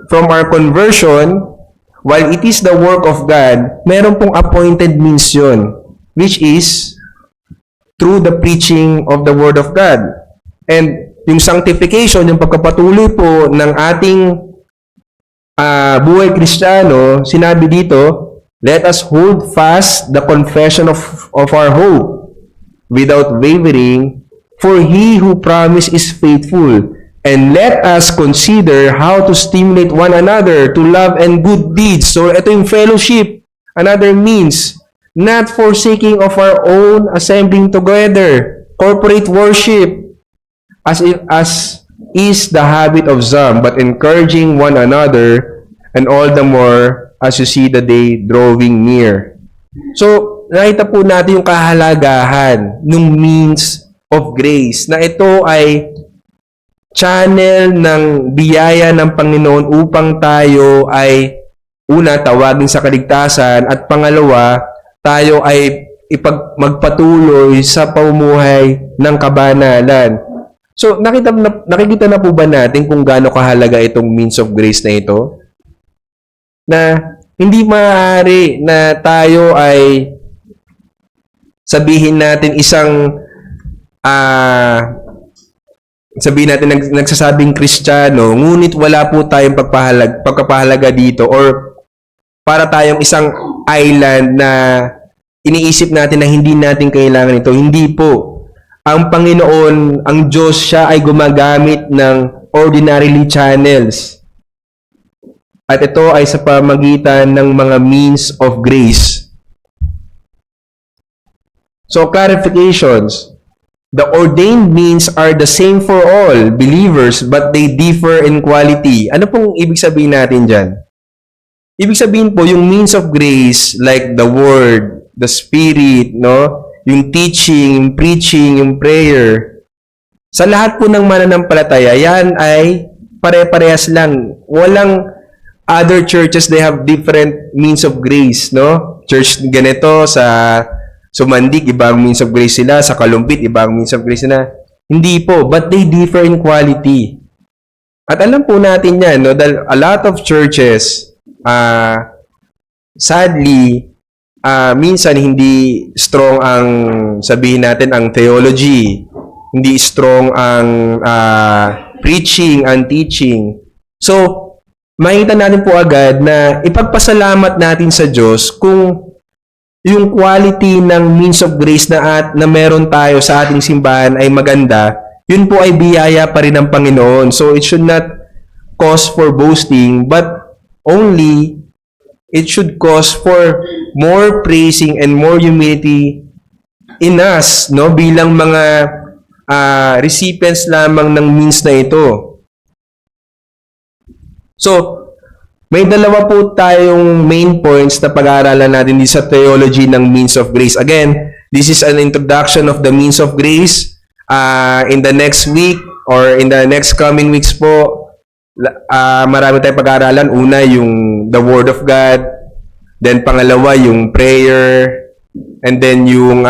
from our conversion, while it is the work of God, meron pong appointed means yun, which is through the preaching of the Word of God. And yung sanctification, yung pagkapatuloy po ng ating buhay Kristiyano, sinabi dito, let us hold fast the confession of our hope without wavering, for he who promised is faithful. And let us consider how to stimulate one another to love and good deeds. So ito yung fellowship, another means, not forsaking of our own assembling together, corporate worship, as is the habit of some, but encouraging one another, and all the more as you see the day drawing near. So, nakita po natin yung kahalagahan ng means of grace, na ito ay channel ng biyaya ng Panginoon upang tayo ay una, tawagin sa kaligtasan, at pangalawa, tayo ay magpatuloy sa pamumuhay ng kabanalan. So, nakikita na po ba natin kung gaano kahalaga itong means of grace na ito? Na hindi maaari na tayo ay sabihin natin nagsasabing Kristiyano, ngunit wala po tayong pagpapahalaga dito, or para tayong isang island na iniisip natin na hindi natin kailangan ito. Hindi po. Ang Panginoon, ang Diyos, siya ay gumagamit ng ordinarily channels. At ito ay sa pamagitan ng mga means of grace. So, clarifications. The ordained means are the same for all believers, but they differ in quality. Ano pong ibig sabihin natin dyan? Ibig sabihin po, yung means of grace, like the Word, the Spirit, no? Yung teaching, yung preaching, yung prayer, sa lahat po ng mananampalataya, yan ay pare-parehas lang. Walang other churches, they have different means of grace, no? Church ganito, sa Sumandik, ibang means of grace sila. Sa Kalumpit, ibang means of grace sila. Hindi po, but they differ in quality. At alam po natin yan, no? Dahil a lot of churches, sadly, minsan hindi strong ang, sabihin natin, ang theology. Hindi strong ang preaching, ang teaching. So, makita natin po agad na ipagpasalamat natin sa Diyos kung yung quality ng means of grace na meron tayo sa ating simbahan ay maganda, yun po ay biyaya pa rin ng Panginoon. So, it should not cause for boasting, but only it should cause for more praising and more humility in us, no? Bilang mga recipients lamang ng means na ito. So, may dalawa po tayong main points na pag-aaralan natin dito sa theology ng means of grace. Again, this is an introduction of the means of grace. In the next week or in the next coming weeks po, marami tayong pag-aaralan. Una, yung the Word of God. Then, pangalawa, yung prayer. And then, yung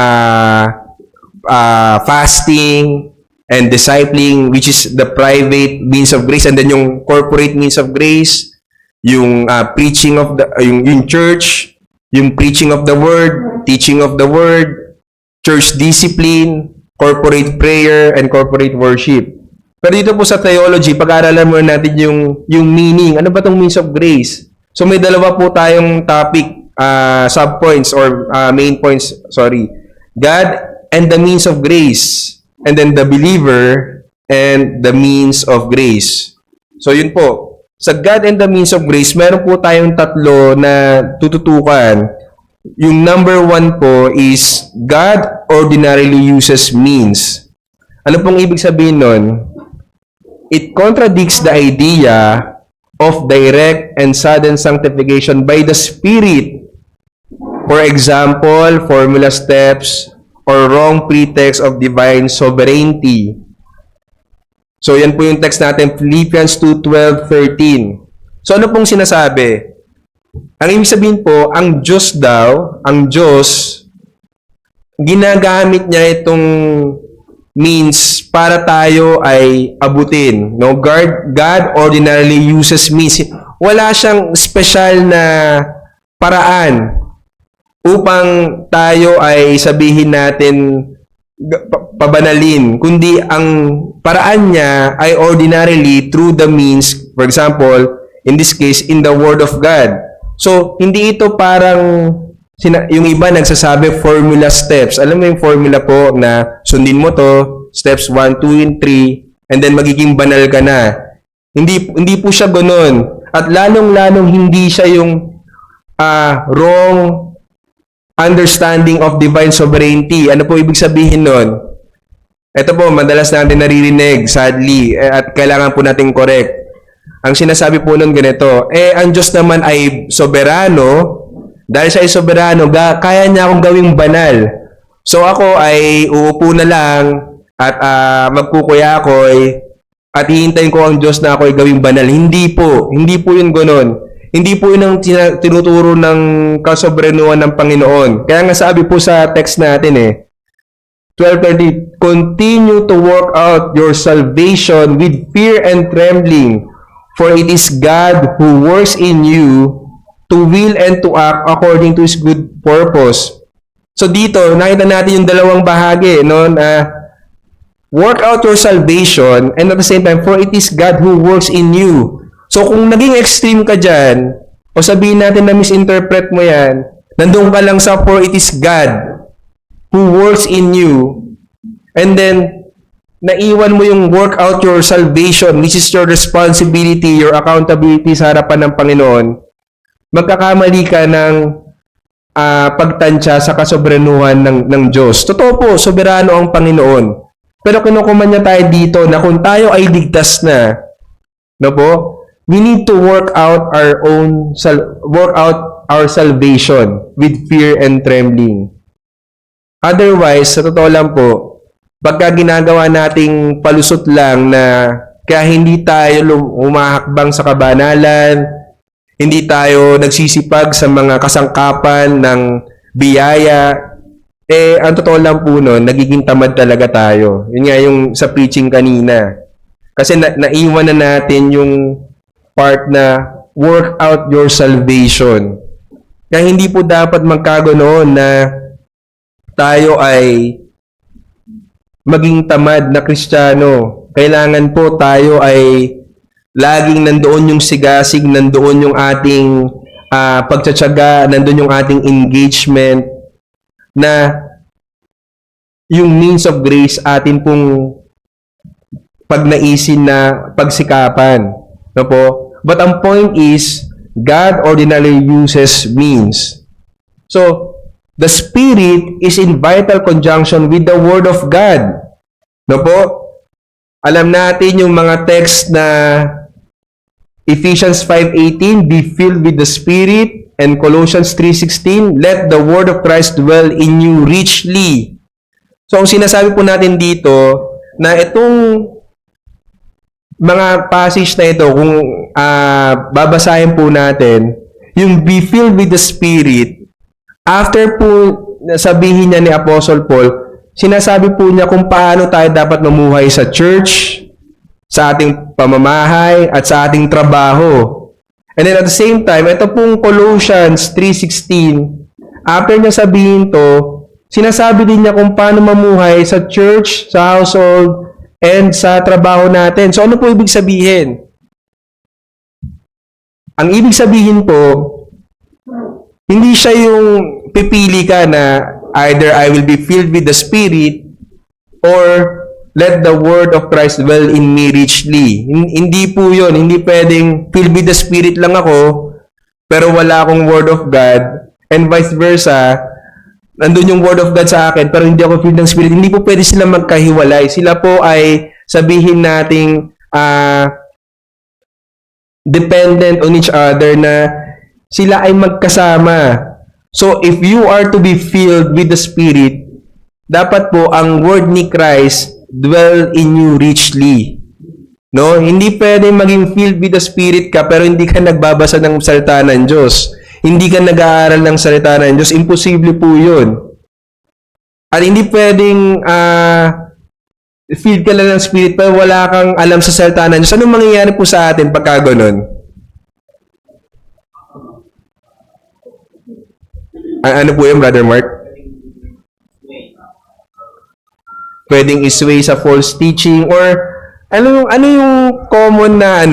fasting and discipling, which is the private means of grace. And then, yung corporate means of grace. Yung preaching of yung church, yung preaching of the Word, teaching of the Word, church discipline, corporate prayer, and corporate worship. Pero dito po sa theology, pag-aaralan muna natin yung meaning. Ano ba itong means of grace? So may dalawa po tayong topic, sub-points or main points, sorry. God and the means of grace. And then the believer and the means of grace. So yun po. Sa God and the means of grace, meron po tayong tatlo na tututukan. Yung number one po is God ordinarily uses means. Ano pong ibig sabihin nun? It contradicts the idea of direct and sudden sanctification by the Spirit. For example, formula steps or wrong pretext of divine sovereignty. So, yan po yung text natin, Philippians 2:12-13. So, ano pong sinasabi? Ang ibig sabihin po, ang Diyos daw, ang Diyos, ginagamit niya itong means para tayo ay abutin. No? God ordinarily uses means. wala siyang special na paraan upang tayo ay sabihin natin pabanalin, kundi ang paraan niya ay ordinarily through the means, for example, in this case, in the Word of God. So, hindi ito parang yung iba nagsasabi formula steps. Alam mo yung formula po na sundin mo to, steps 1, 2, and 3, and then magiging banal ka na. Hindi po siya ganoon. At lalong-lalong hindi siya yung wrong understanding of divine sovereignty. Ano po ibig sabihin nun? Ito po, madalas natin naririnig, sadly, at kailangan po natin correct. Ang sinasabi po nun ganito, ang Diyos naman ay soberano, dahil siya ay soberano, kaya niya akong gawing banal. So ako ay uupo na lang at magkukuyakoy at hihintayin ko ang Diyos na ako ay gawing banal. Hindi po yun ganoon. Hindi po yun ang tinuturo ng kasoberenuhan ng Panginoon. Kaya nga sabi po sa text natin 12:30, continue to work out your salvation with fear and trembling, for it is God who works in you to will and to act according to His good purpose. So dito, nakita natin yung dalawang bahagi, no? Work out your salvation, and at the same time, for it is God who works in you. So kung naging extreme ka dyan, o sabihin natin na misinterpret mo yan, nandun ka lang sa for it is God who works in you, and then naiwan mo yung work out your salvation, which is your responsibility, your accountability sa harapan ng Panginoon, magkakamali ka ng pagtansya sa kasoberenuhan ng Diyos. Totoo po, soberano ang Panginoon. Pero kinukuman niya tayo dito na kung tayo ay ligtas na, no po, we need to work out our salvation with fear and trembling. Otherwise, sa totoo lang po, pagka ginagawa nating palusot lang na kaya hindi tayo humahakbang sa kabanalan, hindi tayo nagsisipag sa mga kasangkapan ng biyaya, ang totoo lang po nun, nagiging tamad talaga tayo. Yun nga yung sa preaching kanina. Kasi naiwan na natin yung part na work out your salvation. Kaya hindi po dapat magkaganoon na tayo ay maging tamad na Kristiyano. Kailangan po tayo ay laging nandoon yung sigasig, nandoon yung ating pagtsatsaga, nandoon yung ating engagement, na yung means of grace atin pong pagnaisin na pagsikapan. No po? But ang point is, God ordinarily uses means. So, the Spirit is in vital conjunction with the Word of God. No po? Alam natin yung mga text na Ephesians 5:18, be filled with the Spirit, and Colossians 3:16, let the Word of Christ dwell in you richly. So, ang sinasabi po natin dito, na itong mga passage na ito, kung babasahin po natin, yung be filled with the Spirit, after po sabihin niya ni Apostle Paul, sinasabi po niya kung paano tayo dapat mamuhay sa church, sa ating pamamahay, at sa ating trabaho. And then at the same time, ito pong Colossians 3:16, after niya sabihin to, sinasabi din niya kung paano mamuhay sa church, sa household, and sa trabaho natin. So ano po ibig sabihin? Ang ibig sabihin po, hindi siya yung pipili ka na either I will be filled with the Spirit or let the Word of Christ dwell in me richly. Hindi po yun. Hindi pwedeng filled with the Spirit lang ako, pero wala akong Word of God, and vice versa, nandun yung Word of God sa akin, pero hindi ako filled ng Spirit. Hindi po pwede sila magkahiwalay. Sila po ay sabihin nating dependent on each other, na sila ay magkasama. So, if you are to be filled with the Spirit, dapat po ang Word ni Christ dwell in you richly. No? Hindi pwede maging filled with the Spirit ka pero hindi ka nagbabasa ng salita ng Diyos. Hindi ka nag-aaral ng salita ng Diyos. Imposible po yun. At hindi pwedeng filled ka lang ng Spirit pero wala kang alam sa salita ng Diyos. Anong mangyayari po sa atin pagka ganun? Ano po yun, Brother Mark? Pwedeng isway sa false teaching or ano yung common na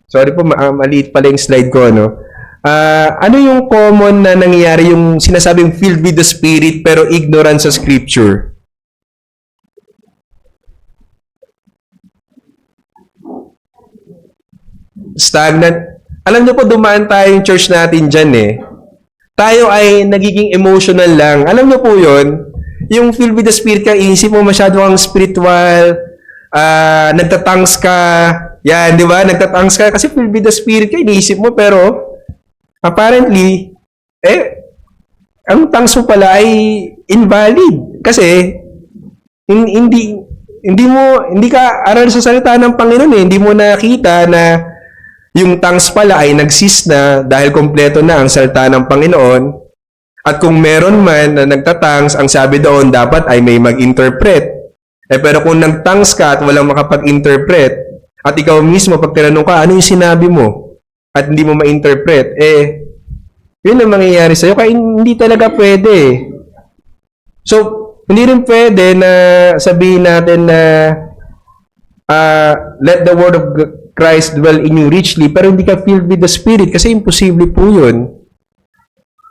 sorry po, maliit pala yung slide ko, ano yung common na nangyayari, yung sinasabing filled with the Spirit pero ignorant sa Scripture? Stagnant. Alam niyo po, dumaan tayo yung church natin dyan Tayo ay nagiging emotional lang. Alam niyo po yun? Yung filled with the Spirit ka, inisip mo masyado kang spiritual, nagtatangs ka, yan, di ba? Nagtatangs ka kasi filled with the Spirit ka, inisip mo, pero apparently, ang tangs mo pala ay invalid. Kasi, hindi ka aral sa salita ng Panginoon Hindi mo nakita na yung tangs pala ay nagsis na dahil kompleto na ang salita ng Panginoon. At kung meron man na nagtatangs, ang sabi doon dapat ay may mag-interpret. Pero kung nagtangs ka at walang makapag-interpret, at ikaw mismo pag tinanong ka, ano yung sinabi mo? At hindi mo ma-interpret, yun ang mangyayari sa'yo. Kaya hindi talaga pwede. So, hindi rin pwede na sabihin natin na let the word of Christ dwell in you richly, pero hindi ka filled with the Spirit kasi imposible po yun.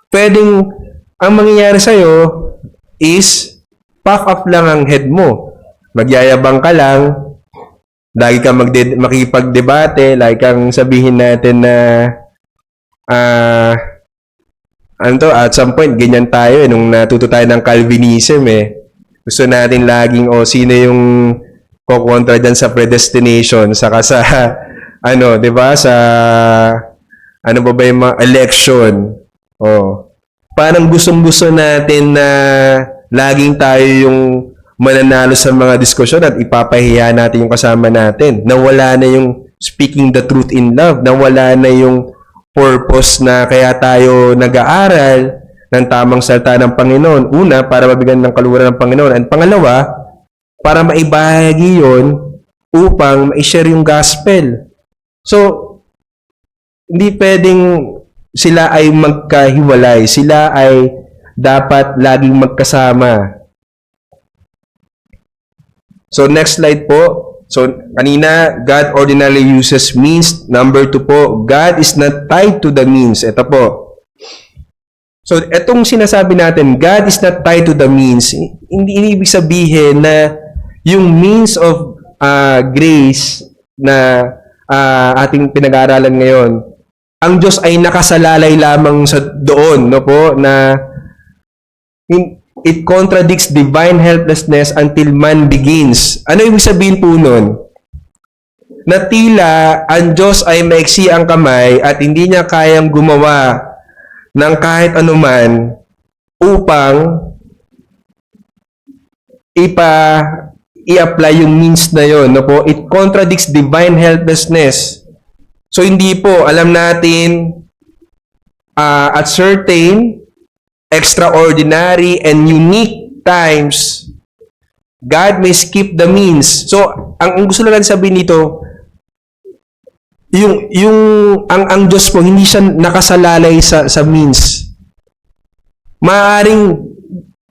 Pwedeng, ang mangyayari sa'yo is puff up lang ang head mo. Magyayabang ka lang, lagi kang makipagdebate, lagi kang sabihin natin na at some point, ganyan tayo nung natuto tayo ng Calvinism Gusto natin laging, sino yung kukontra dyan sa predestination, saka sa, di ba, sa, ano ba yung mga election, parang gustong-gusto natin na laging tayo yung mananalo sa mga diskusyon at ipapahiya natin yung kasama natin. Nawala na yung speaking the truth in love. Nawala na yung purpose na kaya tayo nag-aaral ng tamang salita ng Panginoon. Una, para mabigyan ng kaluwaran ng Panginoon. And pangalawa, para maibahagi yon upang ma-share yung gospel. So, hindi pwedeng sila ay magkahiwalay. Sila ay dapat laging magkasama. So, next slide po. So, kanina, God ordinarily uses means. Number 2 po, God is not tied to the means. Ito po. So, itong sinasabi natin, God is not tied to the means. Hindi ibig sabihin na yung means of grace na ating pinag-aaralan ngayon, ang Diyos ay nakasalalay lamang sa doon, na it contradicts divine helplessness until man begins. Ano ibig sabihin po nun? Na tila ang Diyos ay maiksi ang kamay at hindi niya kayang gumawa ng kahit anuman upang i-apply yung means na yon, It contradicts divine helplessness. So, hindi po, alam natin, at certain, extraordinary, and unique times, God may skip the means. So, ang gusto lang sabihin dito, ang Diyos po, hindi siya nakasalalay sa means. Maaring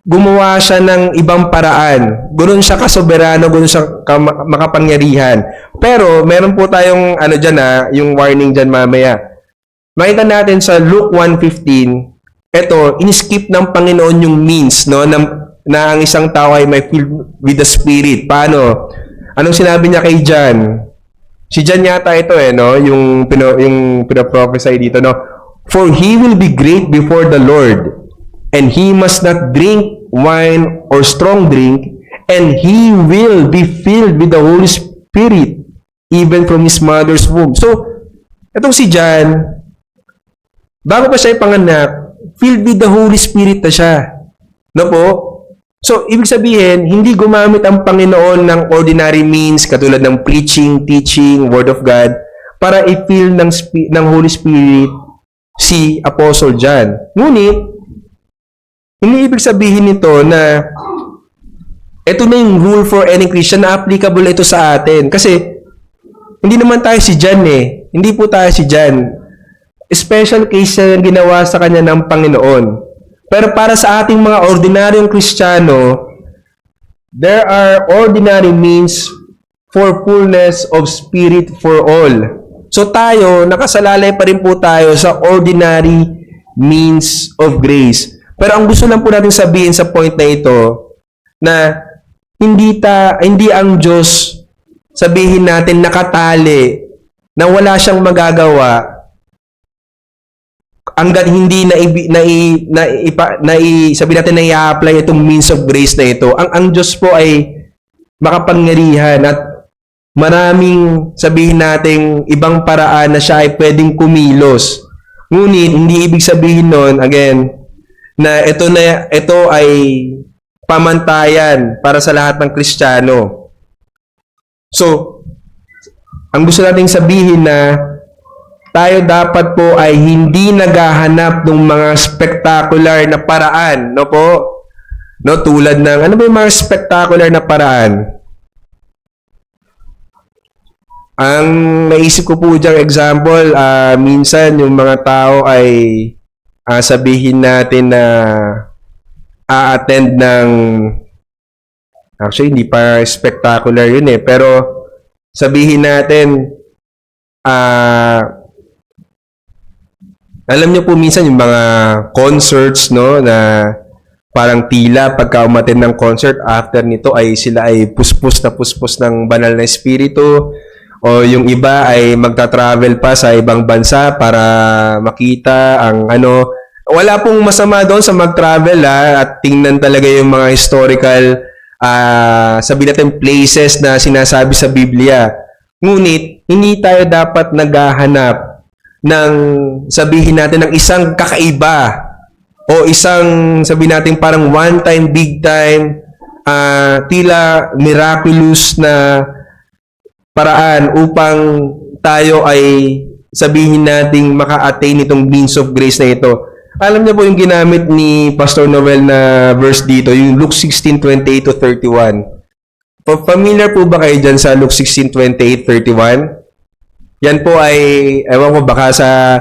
gumawa siya ng ibang paraan. Ganoon siya kasoberano, ganoon siya makapangyarihan. Pero, meron po tayong, yung warning dyan mamaya. Makita natin sa Luke 1:15, eto, in-skip ng Panginoon yung means, na ang isang tao ay may filled with the Spirit. Paano? Anong sinabi niya kay John? Si John yata ito, yung pinaprophesy dito, For he will be great before the Lord, and he must not drink wine or strong drink, and he will be filled with the Holy Spirit, even from his mother's womb. So, itong si John, bago pa siya ipanganak, filled with the Holy Spirit na siya. Po? So, ibig sabihin, hindi gumamit ang Panginoon ng ordinary means, katulad ng preaching, teaching, Word of God, para i-fill ng Holy Spirit si Apostle John. Ngunit, hindi ibig sabihin nito na ito na yung rule for any Christian na applicable ito sa atin. Kasi, hindi naman tayo si John Hindi po tayo si John. special case na ginawa sa kanya ng Panginoon. Pero para sa ating mga ordinaryong Kristiyano, there are ordinary means for fullness of spirit for all. So tayo, nakasalalay pa rin po tayo sa ordinary means of grace. Pero ang gusto lang po natin sabihin sa point na ito, na hindi ang Diyos sabihin natin nakatali na wala siyang magagawa hangga't hindi sabi natin na i-apply itong means of grace na ito. Ang Diyos po ay makapangyarihan at maraming sabihin nating ibang paraan na siya ay pwedeng kumilos. Ngunit hindi ibig sabihin nun, again, na ito ay pamantayan para sa lahat ng Kristiyano. So, ang gusto nating sabihin na tayo dapat po ay hindi naghahanap ng mga spectacular na paraan, no po? No, tulad ng ano ba yung mga spectacular na paraan? Ang naisip ko po diyang example, minsan yung mga tao ay sabihin natin na a-attend ng, actually hindi pa spectacular yun pero sabihin natin, alam niyo po minsan yung mga concerts, no, na parang tila pagka umattend ng concert, after nito ay sila ay puspos ng banal na espiritu. O yung iba ay magta-travel pa sa ibang bansa para makita ang ano. Wala pong masama doon sa mag-travel at tingnan talaga yung mga historical sabi natin places na sinasabi sa Biblia. Ngunit hindi tayo dapat naghahanap ng sabihin natin ng isang kakaiba o isang sabi natin parang one time, big time, tila miraculous na paraan upang tayo ay sabihin nating maka-attain itong means of grace na ito. Alam niyo po yung ginamit ni Pastor Noel na verse dito, yung Luke 16:28 to 31. Familiar po ba kayo dyan sa Luke 16:28, 31? Yan po ay, ewan ko, baka sa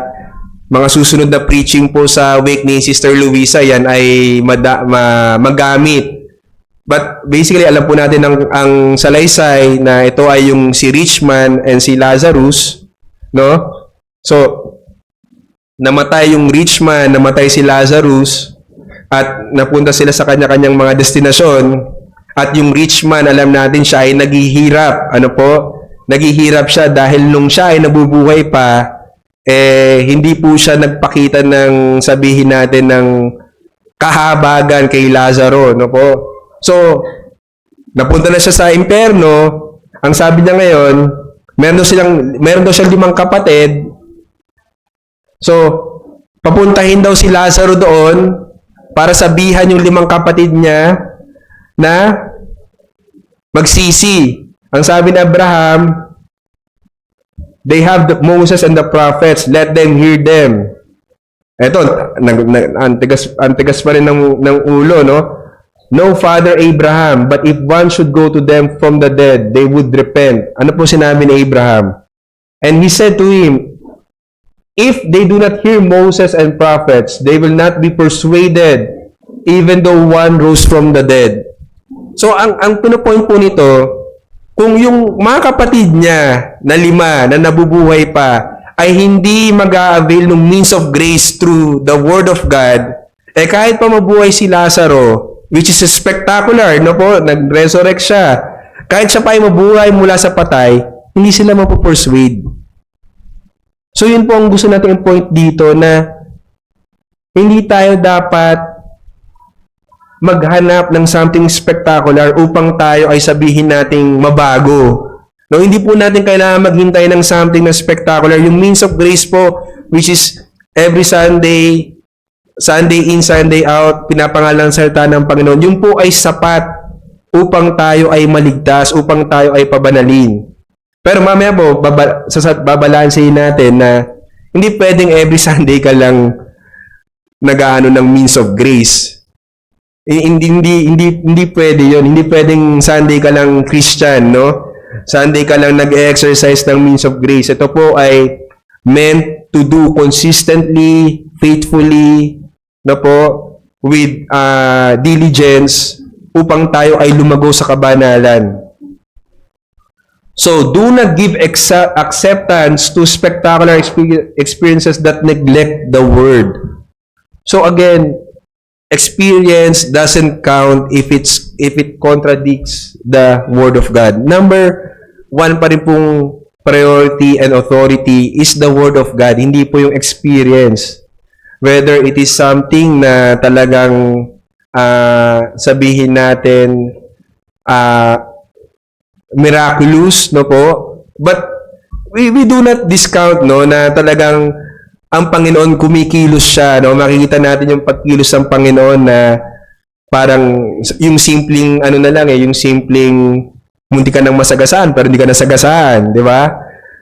mga susunod na preaching po sa wake ni Sister Luisa, yan ay magamit. But basically, alam po natin ang salaysay na ito ay yung si rich man and si Lazarus, no? So, namatay yung rich man, namatay si Lazarus, at napunta sila sa kanya-kanyang mga destinasyon. At yung rich man, alam natin siya ay naghihirap. Ano po? Naghihirap siya dahil nung siya ay nabubuhay pa, hindi po siya nagpakita ng sabihin natin ng kahabagan kay Lazaro, no po? So, napunta na siya sa impyerno. Ang sabi niya ngayon, meron daw siyang 5 kapatid. So, papuntahin daw si Lazaro doon para sabihan yung 5 kapatid niya na magsisi. Ang sabi ni Abraham, they have Moses and the prophets, let them hear them. Eto, antigas pa rin ng ulo, no? No, Father Abraham, but if one should go to them from the dead, they would repent. Ano po sinabi ni Abraham? And he said to him, if they do not hear Moses and prophets, they will not be persuaded, even though one rose from the dead. So, ang pinupoint po nito, kung yung mga kapatid niya na 5 na nabubuhay pa, ay hindi mag-a-avail ng means of grace through the Word of God, kahit pa mabuhay si Lazaro, which is spectacular, no po, nag-resurrect siya. Kahit siya pa ay mabuhay mula sa patay, hindi sila mapupersuade. So, yun po ang gusto natin i-point dito na hindi tayo dapat maghanap ng something spectacular upang tayo ay sabihin nating mabago. No, hindi po natin kailangan maghintay ng something na spectacular. Yung means of grace po, which is every Sunday in, Sunday out, pinapangalan ng salita ng Panginoon, yun po ay sapat upang tayo ay maligtas, upang tayo ay pabanalin. Pero mamaya po, babalansin natin na hindi pwedeng every Sunday ka lang nag-aano ng means of grace. Hindi pwede yun. Hindi pwedeng Sunday ka lang Christian, no? Sunday ka lang nag-exercise ng means of grace. Ito po ay meant to do consistently, faithfully, na po, with diligence, upang tayo ay lumago sa kabanalan. So, do not give acceptance to spectacular experiences that neglect the Word. So again, experience doesn't count if it contradicts the Word of God. Number one pa rin pong priority and authority is the Word of God, hindi po yung experience. Whether it is something na talagang sabihin natin miraculous, no po? But we do not discount, no, na talagang ang Panginoon kumikilos siya, no? Makikita natin yung pagkilos ng Panginoon na parang yung simpleng ano na lang yung simpleng munti ka nang masagasaan pero hindi ka nasagasaan, di ba?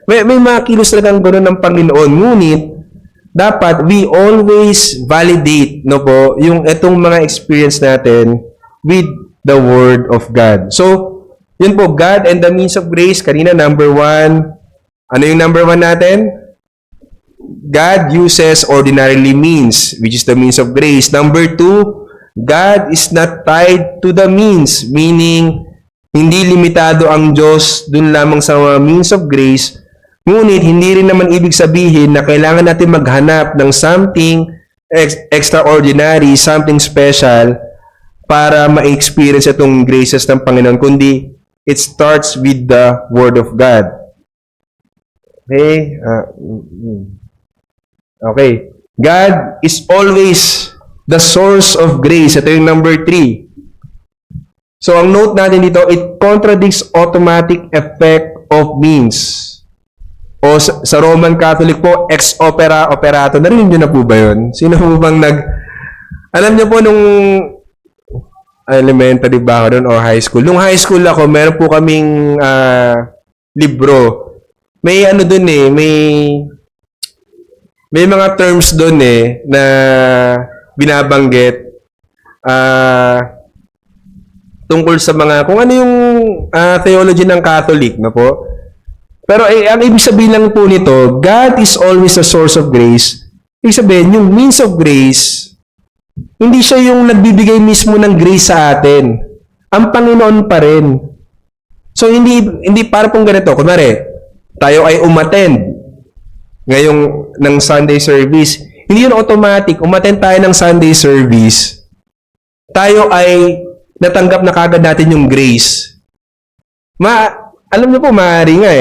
May mga kilos talagang ganoon ng Panginoon, ngunit dapat we always validate, no po, yung etong mga experience natin with the Word of God. So, yun po, God and the means of grace. Kanina, number 1. Ano yung number 1 natin? God uses ordinarily means, which is the means of grace. Number 2, God is not tied to the means, meaning, hindi limitado ang Diyos dun lamang sa mga means of grace. Ngunit, hindi rin naman ibig sabihin na kailangan natin maghanap ng something extraordinary, something special, para ma-experience itong graces ng Panginoon, kundi it starts with the Word of God. Okay? Okay. God is always the source of grace. Ito yung number 3. So, ang note natin dito, it contradicts automatic effect of means. O sa Roman Catholic po, ex opera operato. Narinig nyo na po ba yun? Sino po bang Alam nyo po nung elementary ba ako doon o high school? Nung high school ako, meron po kaming libro. May ano doon may mga terms doon na binabanggit tungkol sa mga, kung ano yung theology ng Catholic, na po. Pero ang ibig sabihin lang po nito, God is always the source of grace. Ibig sabihin, yung means of grace, hindi siya yung nagbibigay mismo ng grace sa atin. Ang Panginoon pa rin. So, hindi para pong ganito. Kunwari, tayo ay umattend ngayong ng Sunday service. Hindi yun automatic. Umattend tayo ng Sunday service. Tayo ay natanggap na kagad natin yung grace. Alam niyo po, maaari nga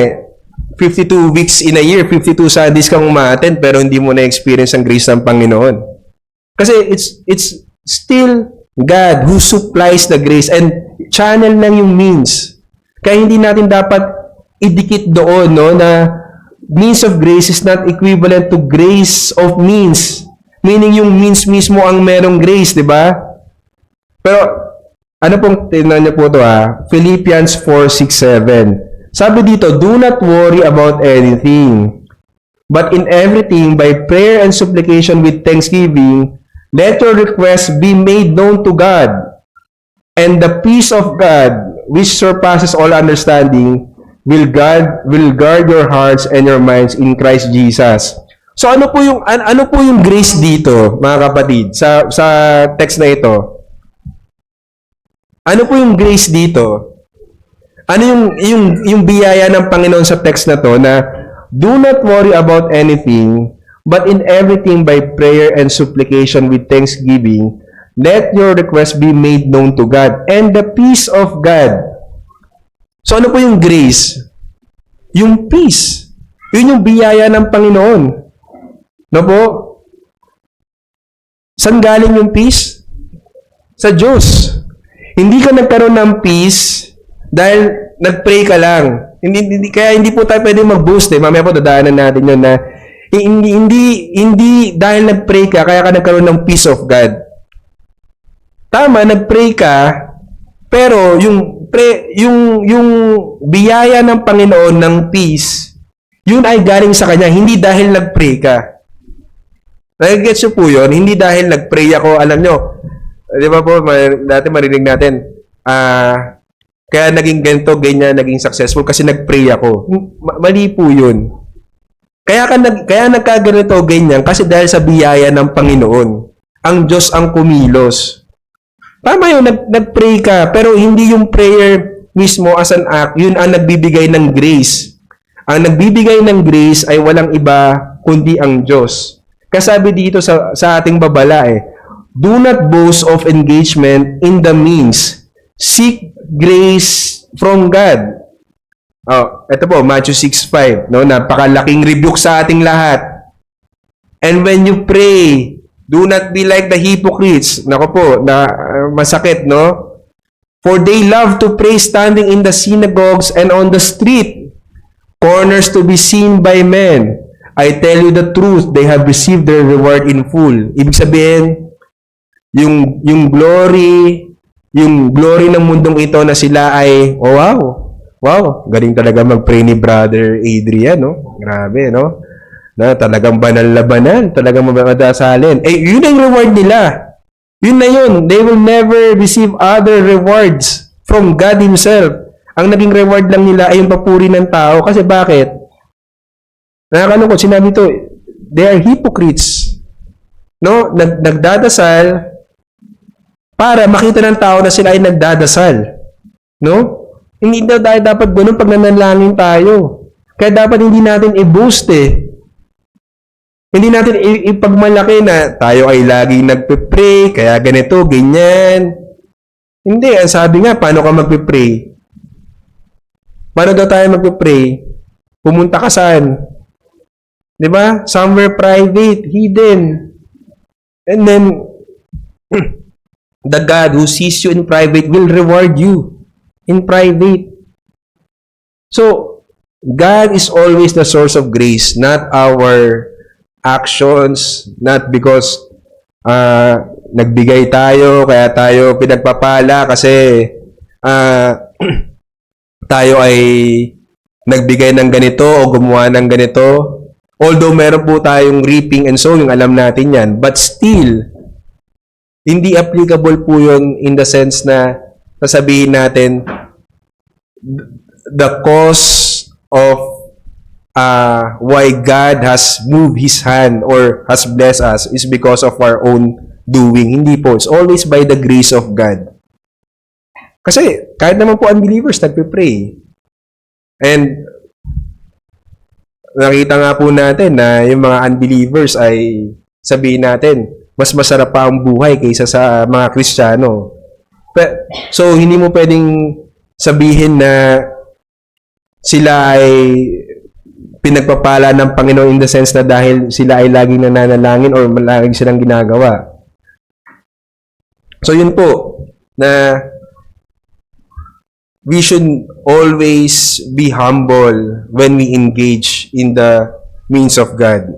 52 weeks in a year, 52 Sundays kang umattend, pero hindi mo na-experience ang grace ng Panginoon. Kasi it's still God who supplies the grace and channel lang yung means. Kaya hindi natin dapat idikit doon, no, na means of grace is not equivalent to grace of means. Meaning yung means mismo ang merong grace, di ba? Pero ano pong tingnan niyo po ito Philippians 4:6-7. Sabi dito, do not worry about anything, but in everything by prayer and supplication with thanksgiving, let your requests be made known to God, and the peace of God, which surpasses all understanding, will guard your hearts and your minds in Christ Jesus. So ano po yung grace dito, mga kapatid, sa text na ito? Ano po yung grace dito? Ano yung biyaya ng Panginoon sa text na to na do not worry about anything, but in everything by prayer and supplication with thanksgiving, let your requests be made known to God, and the peace of God. So ano po yung grace? Yung peace. Yun yung biyaya ng Panginoon. No po? Saan galing yung peace? Sa Diyos. Hindi ka nagkaroon ng peace dahil nag-pray ka lang. Kaya hindi po tayo pwede mag-boast Mamaya po dadaanan natin yun na hindi dahil nag-pray ka kaya ka nagkaroon ng peace of God. Tama, nag-pray ka, pero yung biyaya ng Panginoon ng peace, yun ay galing sa Kanya, hindi dahil nag-pray ka. Nag-gets nyo po yun? Hindi dahil nag-pray ako, alam nyo, di ba po, dati marinig natin, kaya naging ganito, ganyan, naging successful kasi nag-pray ako. Mali po yun. Kaya nagkaganito, ganyan, kasi dahil sa biyaya ng Panginoon. Ang Diyos ang kumilos. Tama yun, nag-pray ka, pero hindi yung prayer mismo as an act, yun ang nagbibigay ng grace. Ang nagbibigay ng grace ay walang iba kundi ang Diyos. Kasabi dito sa ating babala do not boast of engagement in the means. Seek grace from God. Ito po, Matthew 6:5, no? Napakalaking rebuke sa ating lahat. And when you pray, do not be like the hypocrites. Nako po, masakit, no? For they love to pray standing in the synagogues and on the street, corners to be seen by men. I tell you the truth, they have received their reward in full. Ibig sabihin, yung glory ng mundong ito na sila ay, wow, galing talaga mag-pray ni Brother Adrian, no? Grabe, no? Na talagang banal na banal, talagang mamadasalin. Yun ang reward nila. Yun na yun. They will never receive other rewards from God Himself. Ang naging reward lang nila ay yung papuri ng tao. Kasi bakit? Nakakalungkot, sinabi to, they are hypocrites. No? Nagdadasal para makita ng tao na sila ay nagdadasal. No? Hindi daw tayo dapat ganun pag nananalangin tayo. Kaya dapat hindi natin i-boost Hindi natin ipagmalaki na tayo ay laging nagpe-pray, kaya ganito, ganyan. Hindi, ang sabi nga, paano ka magpe-pray? Paano daw tayo magpe-pray? Pumunta ka saan? Di ba? Somewhere private, hidden. And then, the God who sees you in private will reward you in private. So, God is always the source of grace, not our actions, not because nagbigay tayo, kaya tayo pinagpapala kasi tayo ay nagbigay ng ganito o gumawa ng ganito. Although meron po tayong reaping and sowing, alam natin yan. But still, hindi applicable po yun in the sense na sasabihin natin the cause of why God has moved His hand or has blessed us is because of our own doing. Hindi po. It's always by the grace of God. Kasi kahit naman po unbelievers nagpe-pray. And nakita nga po natin na yung mga unbelievers ay sabihin natin, mas masarap pa ang buhay kaysa sa mga Kristiyano. So, hindi mo pwedeng sabihin na sila ay pinagpapala ng Panginoon in the sense na dahil sila ay laging nananalangin or laging silang ginagawa. So, yun po, na we should always be humble when we engage in the means of God.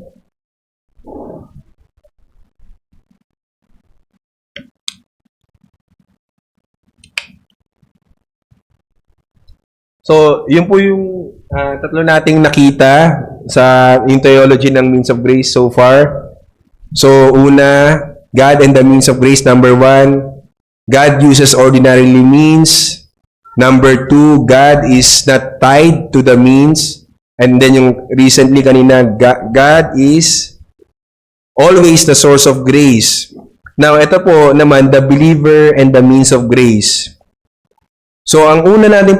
So, yun po yung tatlo nating nakita sa yung theology ng means of grace so far. So, una, God and the means of grace. Number 1, God uses ordinarily means. Number 2, God is not tied to the means. And then yung recently kanina, God is always the source of grace. Now, ito po naman, the believer and the means of grace. So, ang una natin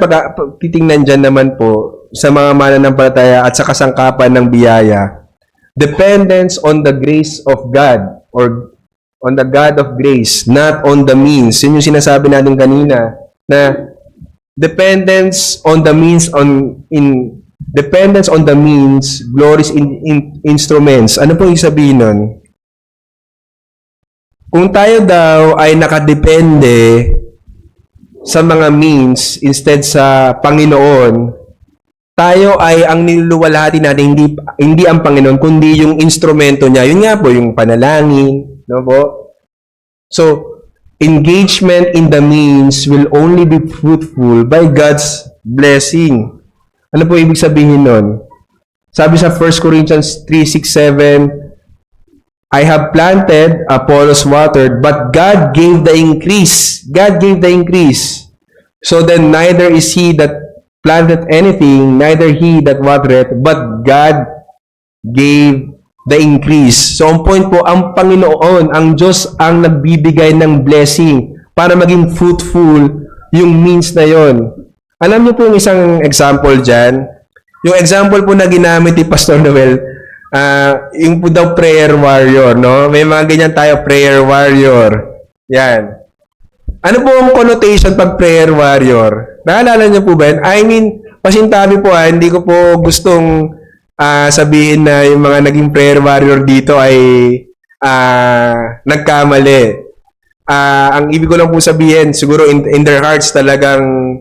titingnan dyan naman po sa mga mananampalataya at sa kasangkapan ng biyaya, dependence on the grace of God or on the God of grace, not on the means. Yun yung sinasabi natin kanina na dependence on the means dependence on the means, glories in instruments. Ano po yung sabihin nun? Kung tayo daw ay nakadepende sa mga means instead sa Panginoon, tayo ay ang niluluwalhati natin hindi ang Panginoon kundi yung instrumento niya. Yun nga po yung panalangin, no po? So, engagement in the means will only be fruitful by God's blessing. Ano po ibig sabihin nun? Sabi sa 1 Corinthians 3:6-7, I have planted, Apollos watered, but God gave the increase. God gave the increase. So then neither is he that planted anything, neither he that watereth, but God gave the increase. So, ang point po, ang Panginoon, ang Diyos ang nagbibigay ng blessing para maging fruitful yung means na yon. Alam niyo po yung isang example dyan? Yung example po na ginamit ni Pastor Noel, yung po daw prayer warrior, no? May mga ganyan tayo, prayer warrior. Yan. Ano po ang connotation pag prayer warrior? Naalala niyo po ba yun? I mean, pasintabi po hindi ko po gustong sabihin na yung mga naging prayer warrior dito ay nagkamali. Ang ibig ko lang po sabihin, siguro in their hearts talagang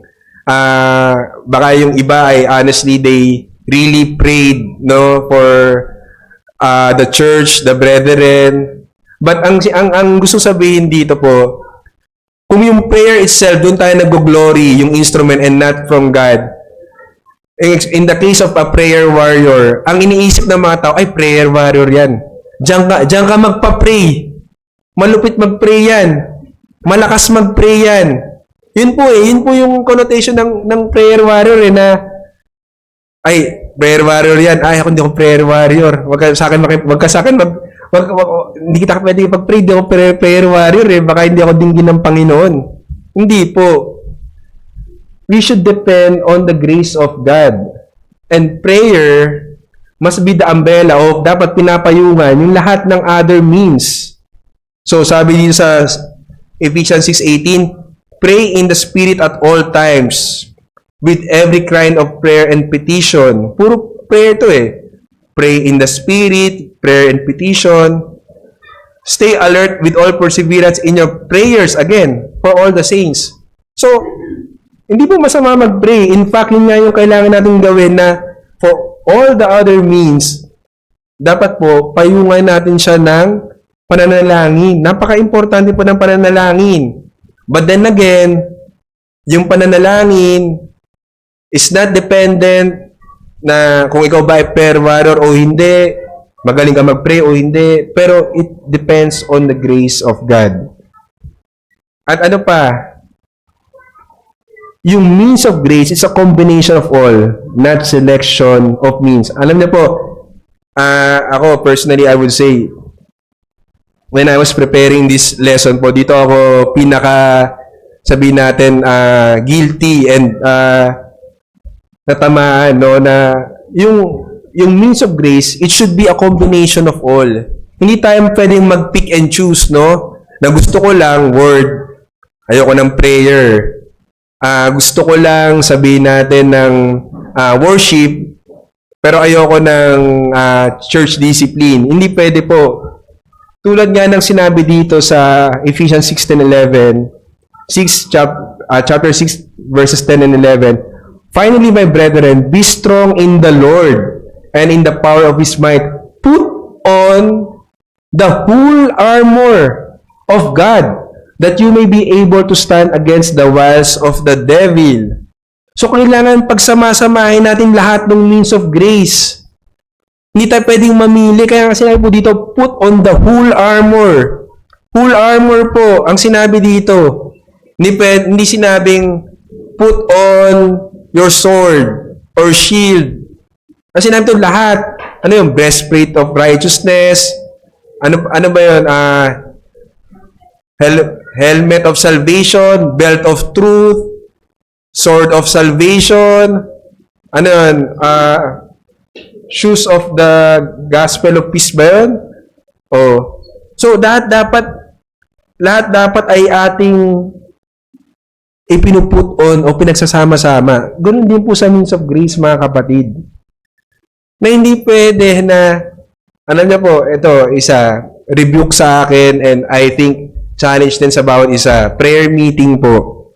baka yung iba ay honestly they really prayed, no, for the church, the brethren. But ang gusto sabihin dito po, kung yung prayer itself, doon tayo nag-glory, yung instrument and not from God. In the case of a prayer warrior, ang iniisip ng mga tao, ay prayer warrior yan. Diyan ka magpa-pray. Malupit mag-pray yan. Malakas mag-pray yan. Yun po yung connotation ng prayer warrior na, ay, prayer warrior yan. Ay, ako hindi ako prayer warrior. Wag ka sa akin, hindi kita pwede pag-pray, di ako prayer warrior baka hindi ako dinggin ng Panginoon. Hindi po. We should depend on the grace of God. And prayer must be the umbrella of dapat pinapayungan yung lahat ng other means. So sabi dito sa Ephesians 6:18, pray in the Spirit at all times with every kind of prayer and petition. Puro prayer to Pray in the Spirit, prayer and petition. Stay alert with all perseverance in your prayers, again, for all the saints. So, hindi po masama mag-pray. In fact, yun nga yung kailangan natin gawin na for all the other means, dapat po, payungan natin siya ng pananalangin. Napaka-importante po ng pananalangin. But then again, yung pananalangin is not dependent na kung ikaw ba ay prayer warrior o hindi, magaling ka mag-pray o hindi, pero it depends on the grace of God. At ano pa, yung means of grace is a combination of all, not selection of means. Alam niyo po, ako personally, I would say, when I was preparing this lesson po, dito ako sabihin natin, guilty and natamaan, no, na yung means of grace, it should be a combination of all. Hindi tayo pwedeng mag-pick and choose, no? Na gusto ko lang word, ayoko ng prayer. Gusto ko lang sabihin natin ng worship, pero ayoko ng church discipline. Hindi pwede po. Tulad nga ng sinabi dito sa Ephesians 6:10-11, chapter 6 verses 10 and 11. Finally, my brethren, be strong in the Lord and in the power of His might. Put on the whole armor of God, that you may be able to stand against the wiles of the devil. So, kailangan pagsama-samahin natin lahat ng means of grace. Hindi tayo pwedeng mamili. Kaya nga sinabi po dito, put on the whole armor. Whole armor po, ang sinabi dito. Hindi sinabing, put on your sword or shield. Ang sinabi ito lahat. Ano yung breastplate of righteousness? Ano ba yun? Helmet of salvation, belt of truth, sword of salvation, ano yun? Shoes of the gospel of peace ba yun? Oh. So, lahat dapat ay ating ipinuput on o pinagsasama-sama. Ganun din po sa means of grace, mga kapatid. Na hindi pwede na, alam niyo po, ito, isa, rebuke sa akin and I think challenge din sa bawat isa. Prayer meeting po.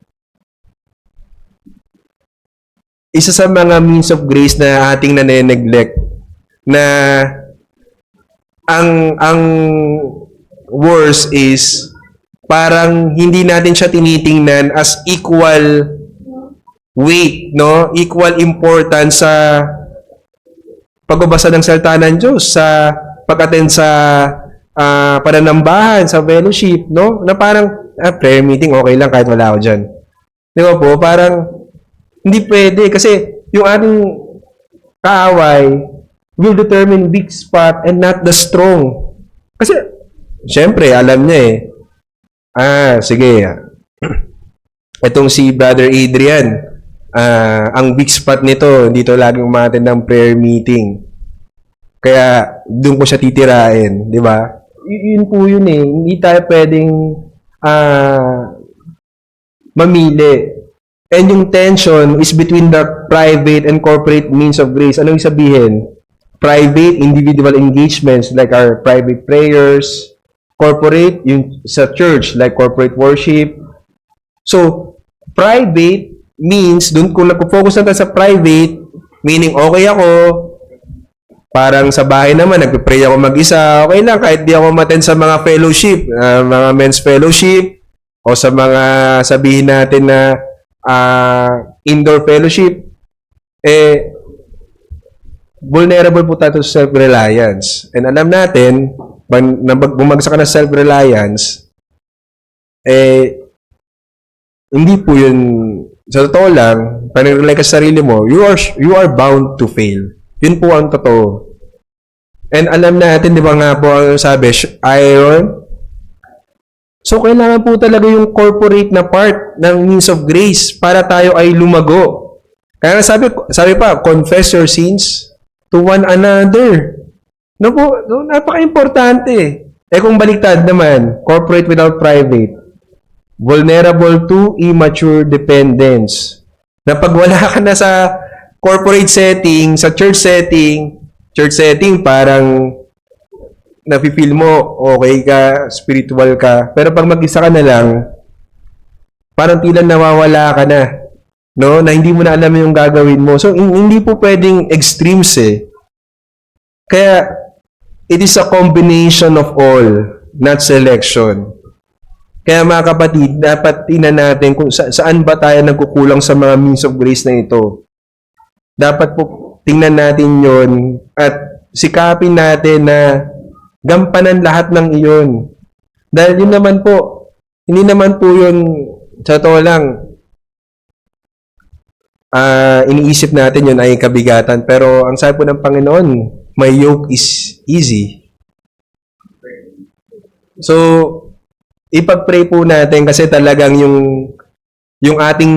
Isa sa mga means of grace na ating nane-neglect na ang worst is parang hindi natin siya tinitingnan as equal weight, no? Equal importance sa pagbabasa ng salita ng Diyos, sa pag-attend sa pananambahan, sa fellowship, no? Na parang, prayer meeting, okay lang kahit wala ako dyan. Di ba po? Parang, hindi pwede. Kasi, yung ating kaaway, will determine weak spot and not the strong. Kasi, syempre, alam niya sige, itong si Brother Adrian, ang weak spot nito, dito laging umattend ng prayer meeting. Kaya, doon ko siya titirain, di ba? Yun po yun eh. Hindi tayo pwedeng mamili. And yung tension is between the private and corporate means of grace. Anong sabihin? Private, individual engagements like our private prayers. Corporate, yung sa church, like corporate worship. So, private means, dun kung nag-focus na tayo sa private, meaning okay ako, parang sa bahay naman, nagpe-pray ako mag-isa, okay lang, kahit di ako maten sa mga fellowship, mga men's fellowship, o sa mga sabihin natin na indoor fellowship, vulnerable po tayo sa self-reliance. And alam natin, bumagsak ka na self-reliance, hindi po yun, sa totoo lang, pag nag-rely ka sa sarili mo, you are bound to fail. Yun po ang totoo. And alam natin, di ba nga po ang sabi, iron. So, kailangan po talaga yung corporate na part ng means of grace para tayo ay lumago. Kaya sabi pa, confess your sins to one another. No po, napaka-importante. Kung baliktad naman, corporate without private, vulnerable to immature dependence. Na pag wala ka na sa corporate setting, sa church setting, parang nafe-feel mo, okay ka, spiritual ka. Pero pag mag-isa ka na lang, parang tila nawawala ka na. No? Na hindi mo na alam yung gagawin mo. So, hindi po pwedeng extremes eh. Kaya, it is a combination of all, not selection. Kaya mga kapatid, dapat tingnan natin kung saan ba tayo nagkukulang sa mga means of grace na ito. Dapat po tingnan natin yon at sikapin natin na gampanan lahat ng iyon. Dahil yun naman po, hindi naman po yun, sa totoo lang, iniisip natin yun ay kabigatan. Pero ang sabi po ng Panginoon, my yoke is easy. So, ipag-pray po natin kasi talagang yung ating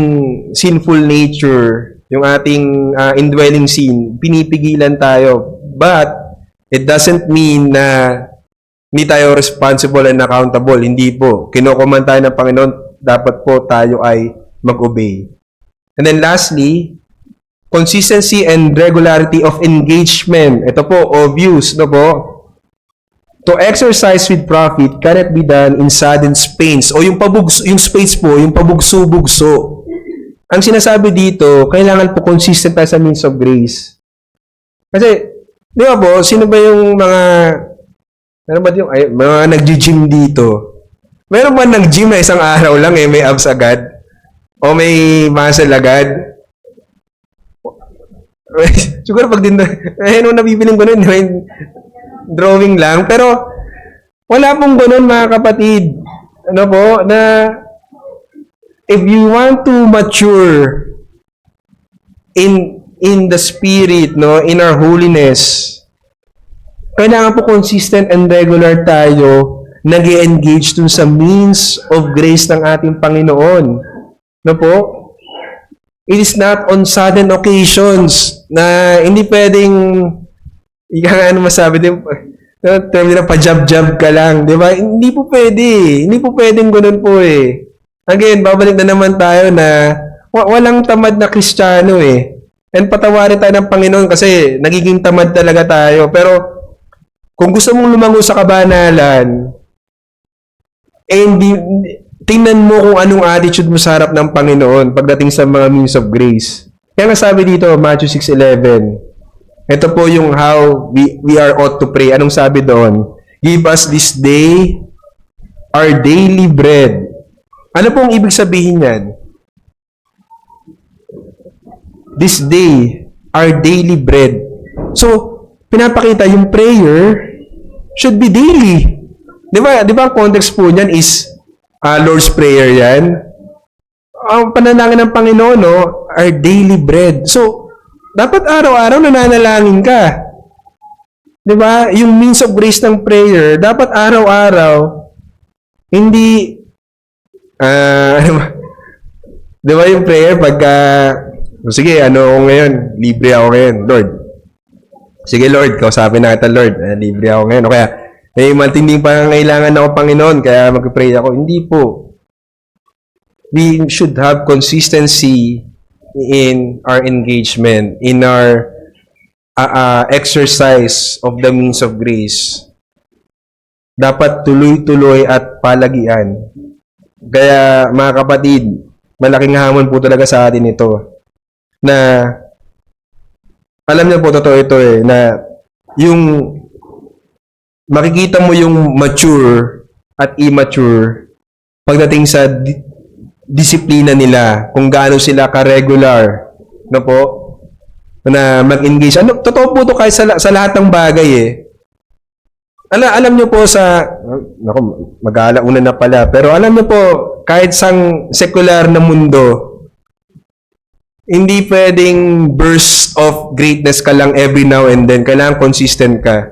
sinful nature, yung ating indwelling sin, pinipigilan tayo. But, it doesn't mean na hindi tayo responsible and accountable. Hindi po. Kinokoman tayo ng Panginoon, dapat po tayo ay mag-obey. And then lastly, consistency and regularity of engagement. Ito po, obvious, no po? To exercise with profit cannot be done in sudden spades. O yung spades po, yung pabugso-bugso. Ang sinasabi dito, kailangan po consistent tayo sa means of grace. Kasi, di ba po, sino ba yung mga nag-gym dito? Meron ba nag-gym na isang araw lang may abs agad? O may muscle agad? Siguro pag nung nabibiling ko nun, drawing lang. Pero, wala pong ganun mga kapatid. Ano po, na if you want to mature in the spirit, no, in our holiness, kailangan po consistent and regular tayo nag-engage dun sa means of grace ng ating Panginoon. No po? It is not on sudden occasions na hindi pwedeng masabi din, term nila pa-jab-jab ka lang, di ba? Hindi po pwede. Hindi po pwedeng ganun po eh. Again, babalik na naman tayo na walang tamad na Kristiyano eh. And patawarin tayo ng Panginoon kasi nagiging tamad talaga tayo. Pero kung gusto mong lumango sa kabanalan, tingnan mo kung anong attitude mo sa harap ng Panginoon pagdating sa mga means of grace. Kaya nasabi dito, Matthew 6:11, ito po yung how we are ought to pray. Anong sabi doon? Give us this day our daily bread. Ano pong ibig sabihin yan? This day, our daily bread. So, pinapakita yung prayer should be daily. Di ba ang context po niyan is Lord's Prayer yan? Ang panalangin ng Panginoon, no, our daily bread. So, dapat araw-araw nananalangin ka. 'Di ba? Yung means of grace ng prayer, dapat araw-araw, hindi, ano ba? 'Di ba yung prayer pagka, sige, ano ako ngayon? Libre ako ngayon, Lord. Sige, Lord, kausapin na kita, Lord. Libre ako ngayon. O kaya, may matinding pangangailangan ako, Panginoon, kaya mag-pray ako. Hindi po. We should have consistency in our engagement, in our exercise of the means of grace. Dapat tuloy-tuloy at palagian. Kaya, mga kapatid, malaking hamon po talaga sa atin ito. Na, alam niyo po, totoo ito na yung makikita mo yung mature at immature pagdating sa disiplina nila, kung gaano sila ka-regular, no po, na mag-engage. Ano, totoo po ito kahit sa lahat ng bagay Alam niyo po naku, mag-aalauna na pala, pero alam niyo po, kahit sang secular na mundo, hindi pwedeng burst of greatness ka lang every now and then. Kailangan consistent ka.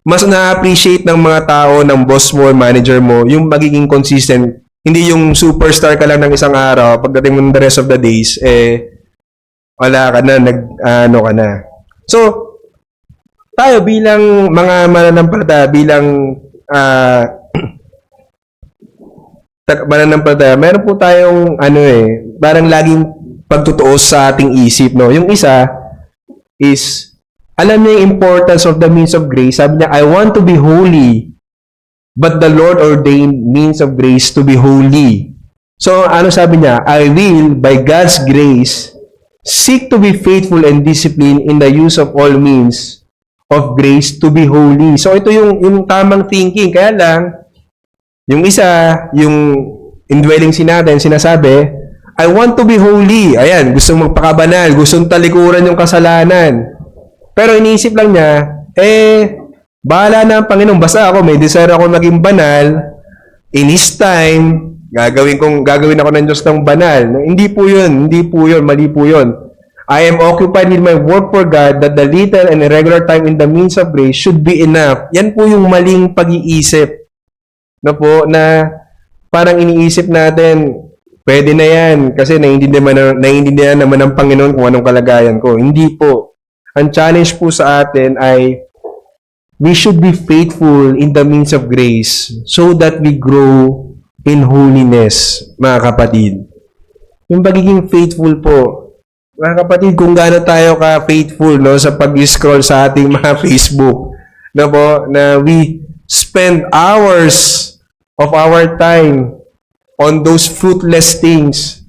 Mas na-appreciate ng mga tao, ng boss mo, manager mo, yung magiging consistent. Hindi yung superstar ka lang ng isang araw, pagdating mo ng the rest of the days, wala ka na, ano ka na. So, tayo bilang mga mananampalataya, bilang mananampalataya, meron po tayong, parang laging pagtutuos sa ating isip, no? Yung isa is, alam niya yung importance of the means of grace. Sabi niya, I want to be holy, but the Lord ordained means of grace to be holy. So, ano sabi niya? I will, by God's grace, seek to be faithful and disciplined in the use of all means of grace to be holy. So, ito yung tamang thinking. Kaya lang, yung isa, yung indwelling sin natin, sinasabi, I want to be holy. Ayan, gustong magpakabanal, gustong talikuran yung kasalanan. Pero iniisip lang niya, bahala na ang Panginoon. Basta ako, may desire ako maging banal. In His time, gagawin ako ng Diyos ng banal. Hindi po yun, mali po yun. I am occupied with my work for God that the little and irregular time in the means of grace should be enough. Yan po yung maling pag-iisip. No po, na parang iniisip natin, pwede na yan kasi naiintindihan naman ng Panginoon kung anong kalagayan ko. Hindi po. Ang challenge po sa atin ay we should be faithful in the means of grace so that we grow in holiness, mga kapatid. Yung pagiging faithful po, mga kapatid, kung gaano tayo ka-faithful, no, sa pag-scroll sa ating mga Facebook, no po, na we spend hours of our time on those fruitless things,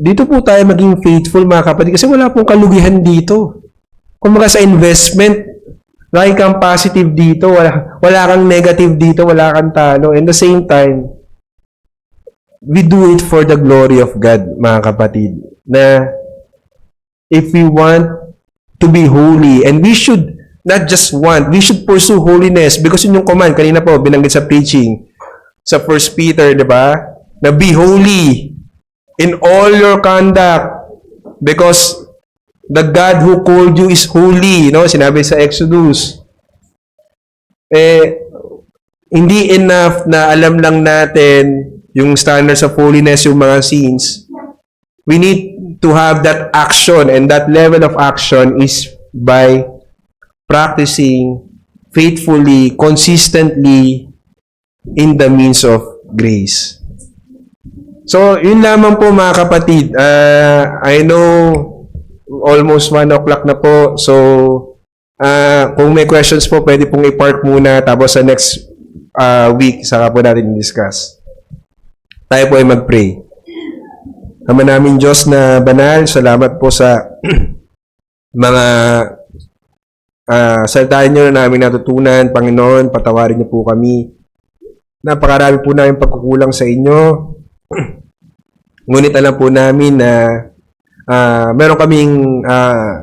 dito po tayo maging faithful, mga kapatid, kasi wala pong kalugihan dito. Kung mga sa investment, lagi kang positive dito, wala kang negative dito, wala kang talo. And the same time, we do it for the glory of God, mga kapatid. Na if we want to be holy, and we should not just want, we should pursue holiness because yun yung command. Kanina po, binanggit sa preaching, sa 1 Peter, di ba? Na be holy in all your conduct because the God who called you is holy, no? Sinabi sa Exodus. Hindi enough na alam lang natin yung standards of holiness, yung mga sins. We need to have that action, and that level of action is by practicing faithfully, consistently in the means of grace. So, yun lamang po, mga kapatid. I know almost 1 o'clock na po. So, kung may questions po, pwede pong i-park muna. Tapos sa next week, saka po natin i-discuss. Tayo po ay mag-pray. Ama namin Diyos na banal, salamat po sa mga salita niyo na namin natutunan. Panginoon, patawarin niyo po kami. Napakarami po namin pagkukulang sa inyo. Ngunit alam po namin na meron kaming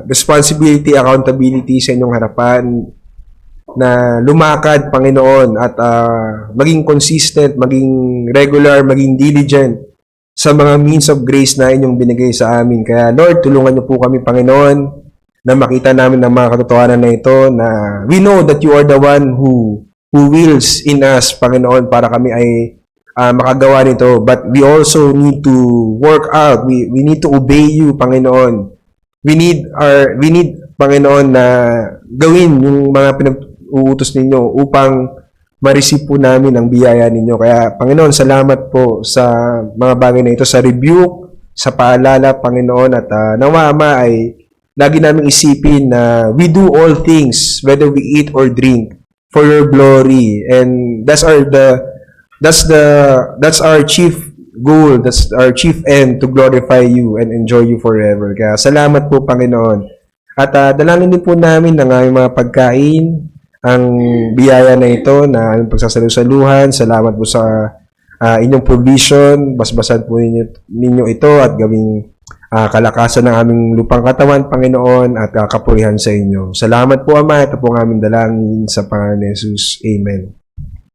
responsibility, accountability sa inyong harapan na lumakad, Panginoon, at maging consistent, maging regular, maging diligent sa mga means of grace na inyong binigay sa amin. Kaya, Lord, tulungan niyo po kami, Panginoon, na makita namin ng mga katotohanan na ito na we know that you are the one who wills in us, Panginoon, para kami ay makagawa nito. But we also need to work out. We need to obey you, Panginoon. We need, Panginoon, na gawin yung mga pinag-uutos ninyo upang ma-receive po namin ang biyaya ninyo. Kaya, Panginoon, salamat po sa mga bagay na ito, sa rebuke, sa paalala, Panginoon, at nawa, Ama, ay lagi namin isipin na we do all things, whether we eat or drink, for your glory. And that's our chief goal, that's our chief end, to glorify you and enjoy you forever. Kaya salamat po, Panginoon. At dalangin din po namin ng aming mga pagkain, ang biyaya na ito na aming pagsasalusaluhan. Salamat po sa inyong provision. Basbasan po ninyo ito at gawing kalakasan ng aming lupang katawan, Panginoon, at kapurihan sa inyo. Salamat po, Ama. Ito po ang aming dalangin sa pangalan ni Jesus. Amen.